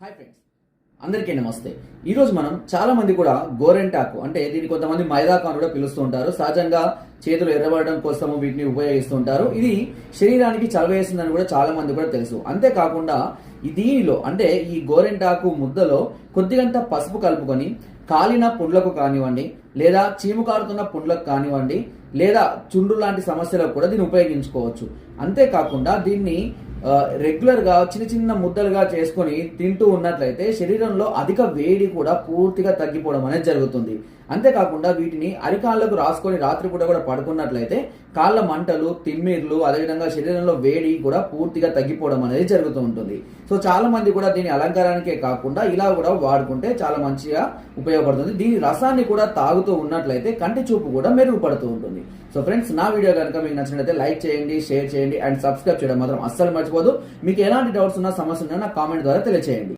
Hi friends, అందరికీ నమస్తే. ఈరోజు మనం చాలా మంది కూడా గోరెంటాకు అంటే దీన్ని కొంతమంది మైదాకు అని కూడా పిలుస్తూ ఉంటారు. సహజంగా చేతులు ఎర్రబడడం కోసం వీటిని ఉపయోగిస్తూ ఉంటారు. ఇది శరీరానికి చలవేస్తుందని కూడా చాలా మంది కూడా తెలుసు. అంతేకాకుండా దీనిలో అంటే ఈ గోరెంటాకు ముద్దలో కొద్దిగంత పసుపు కలుపుకొని కాలిన పుండ్లకు కానివ్వండి, లేదా చీము కారుతున్న పుండ్లకు కానివ్వండి, లేదా చుండ్రు లాంటి సమస్యలకు కూడా దీన్ని ఉపయోగించుకోవచ్చు. అంతేకాకుండా దీన్ని రెగ్యులర్ గా చిన్న చిన్న ముద్దలుగా చేసుకొని తింటూ ఉన్నట్లయితే శరీరంలో అధిక వేడి కూడా పూర్తిగా తగ్గిపోవడం అనేది జరుగుతుంది. అంతేకాకుండా వీటిని అరికాళ్లకు రాసుకొని రాత్రిపూట కూడా పడుకున్నట్లయితే కాళ్ళ మంటలు, తిమ్మిర్లు, అదేవిధంగా శరీరంలో వేడి కూడా పూర్తిగా తగ్గిపోవడం అనేది జరుగుతూ ఉంటుంది. సో చాలా మంది కూడా దీని అలంకారానికే కాకుండా ఇలా కూడా వాడుకుంటే చాలా మంచిగా ఉపయోగపడుతుంది. దీని రసాన్ని కూడా తాగుతూ ఉన్నట్లయితే కంటి చూపు కూడా మెరుగుపడుతూ ఉంటుంది. సో ఫ్రెండ్స్, నా వీడియో కనుక మీకు నచ్చినట్లయితే లైక్ చేయండి, షేర్ చేయండి అండ్ సబ్స్క్రైబ్ చేయడం మాత్రం అస్సలు మర్చిపోదు. మీకు ఎలాంటి డౌట్స్ ఉన్నా, సమస్య ఉన్నా నాకు కామెంట్ ద్వారా తెలియజేయండి.